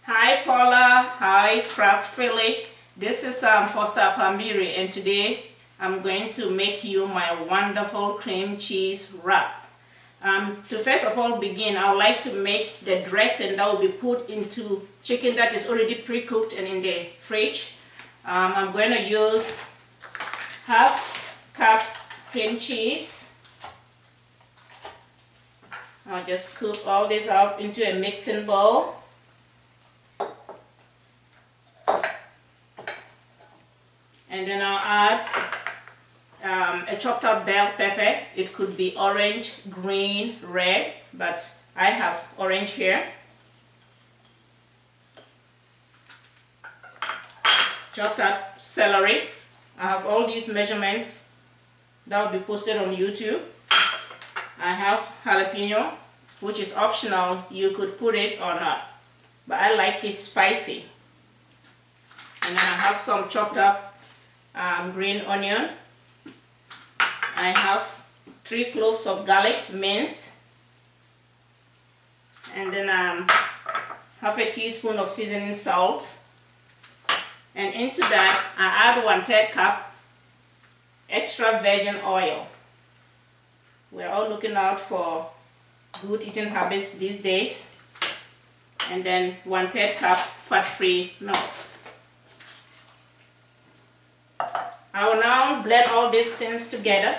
Hi Paula, hi Kraft Philly. This is Foster Pambiri, and today I'm going to make you my wonderful cream cheese wrap. To first of all begin, I would like to make the dressing that will be put into chicken that is already pre-cooked and in the fridge. I'm going to use half cup cream cheese. I'll just scoop all this up into a mixing bowl. And then I'll add a chopped up bell pepper. It could be orange, green, red, but I have orange here. Chopped up celery. I have all these measurements that will be posted on YouTube. I have jalapeno, which is optional. You could put it or not, but I like it spicy. And then I have some chopped up green onion. I have 3 cloves of garlic minced, and then half a teaspoon of seasoning salt, and into that I add 1/3 cup extra virgin oil. We're all looking out for good eating habits these days. And then 1/3 cup fat-free milk. I will now blend all these things together.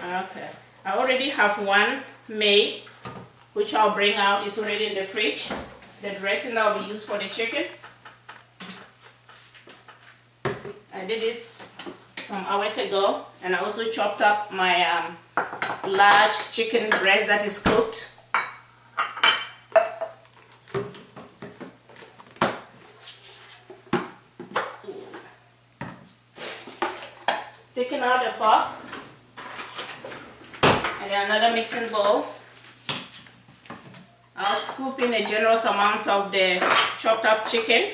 Okay, I already have one made, which I'll bring out. It's already in the fridge. The dressing that will be used for the chicken. I did this some hours ago, and I also chopped up my large chicken breast that is cooked. Taking out the fork, and then another mixing bowl. I'll scoop in a generous amount of the chopped up chicken.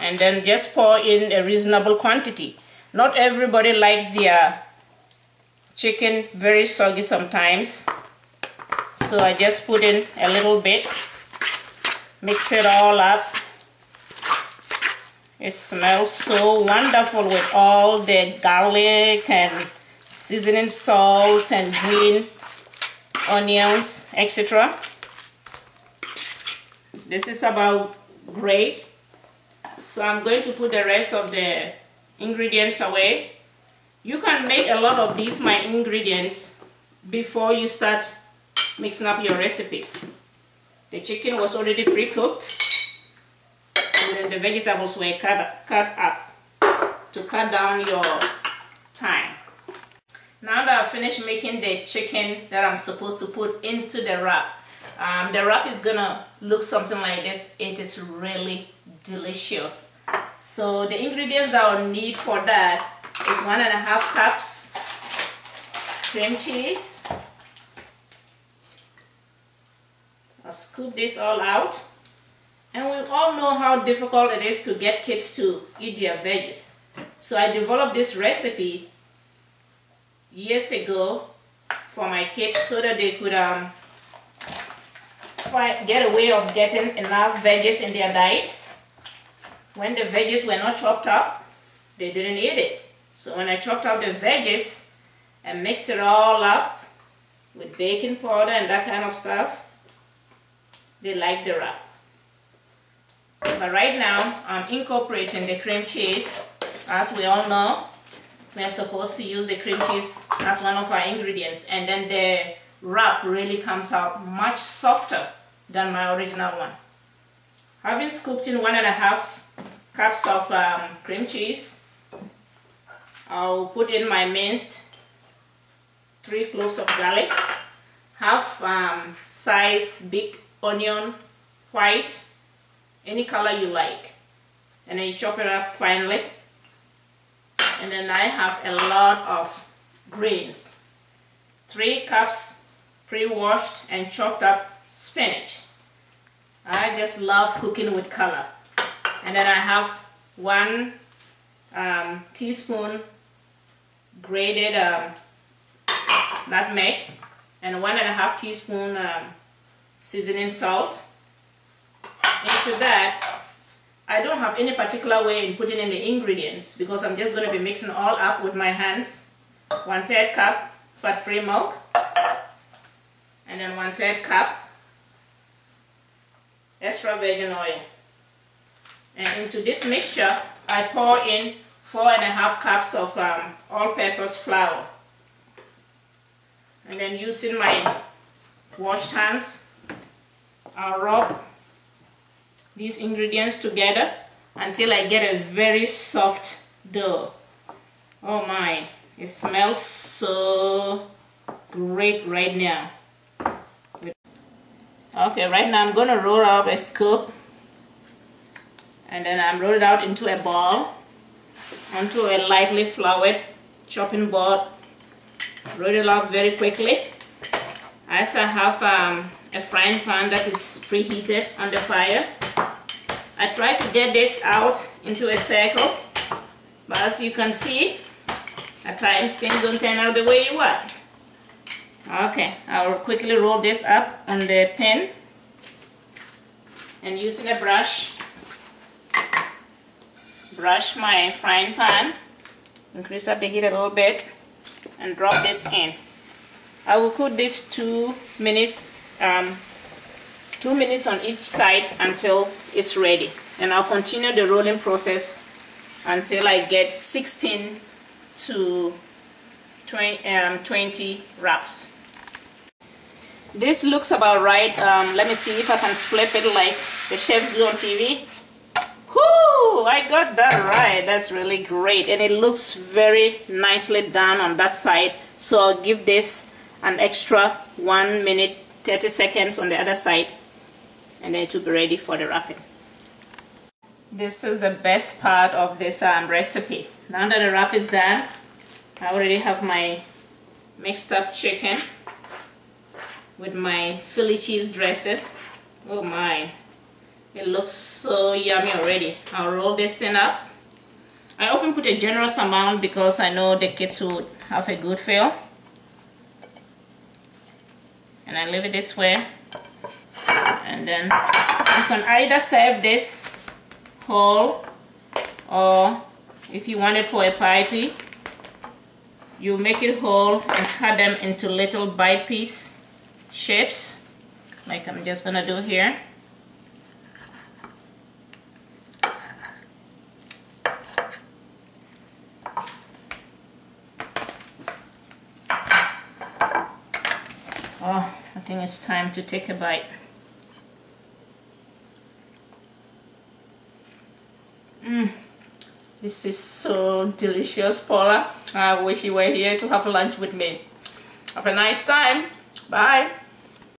And then just pour in a reasonable quantity. Not everybody likes their chicken very soggy sometimes, so I just put in a little bit, mix it all up. It smells so wonderful with all the garlic and seasoning salt and green onions, etc. This is about great. So I'm going to put the rest of the ingredients away. You can make a lot of these my ingredients before you start mixing up your recipes. The chicken was already pre-cooked, and then the vegetables were cut up to cut down your time. Now that I've finished making the chicken that I'm supposed to put into the wrap, the wrap is gonna look something like this. It is really delicious. So the ingredients that I'll need for that is 1.5 cups cream cheese. I'll scoop this all out. And we all know how difficult it is to get kids to eat their veggies. So I developed this recipe years ago for my kids so that they could get a way of getting enough veggies in their diet. When the veggies were not chopped up, they didn't eat it. So when I chopped up the veggies and mixed it all up with baking powder and that kind of stuff, they liked the wrap. But right now, I'm incorporating the cream cheese. As we all know, we're supposed to use the cream cheese as one of our ingredients, and then the wrap really comes out much softer than my original one. Having scooped in 1.5 cups of cream cheese, I'll put in my minced 3 cloves of garlic, half size big onion, white, any color you like, and then you chop it up finely. And then I have a lot of greens, 3 cups pre-washed and chopped up spinach, I just love cooking with color. And then I have 1 teaspoon grated nutmeg and 1.5 teaspoon seasoning salt. Into that, I don't have any particular way in putting in the ingredients because I'm just going to be mixing all up with my hands. 1/3 cup fat-free milk, and then 1/3 cup extra virgin oil. And into this mixture, I pour in 4.5 cups of all-purpose flour. And then using my washed hands, I'll rub these ingredients together until I get a very soft dough. Oh my, it smells so great right now. Okay, right now I'm going to roll out a scoop, and then I'm roll it out into a ball, onto a lightly floured chopping board. Roll it out very quickly. I also have a frying pan that is preheated on the fire. I try to get this out into a circle, but as you can see, at times things don't turn out the way you want. Okay, I will quickly roll this up on the pan, and using a brush my frying pan, increase up the heat a little bit, and drop this in. I will cook this 2 minutes on each side until it's ready, and I'll continue the rolling process until I get 16 to 20 wraps. This looks about right. Let me see if I can flip it like the chefs do on TV. Whoo! I got that right. That's really great, and it looks very nicely done on that side. So I'll give this an extra 1 minute 30 seconds on the other side, and then it will be ready for the wrapping. This is the best part of this recipe. Now that the wrap is done, I already have my mixed up chicken with my Philly cheese dressing. Oh my, it looks so yummy already. I'll roll this thing up. I often put a generous amount because I know the kids would have a good feel. And I leave it this way. And then you can either serve this whole, or if you want it for a party, you make it whole and cut them into little bite piece shapes, like I'm just gonna do here. Oh, I think it's time to take a bite. This is so delicious, Paula. I wish you were here to have lunch with me. Have a nice time. Bye.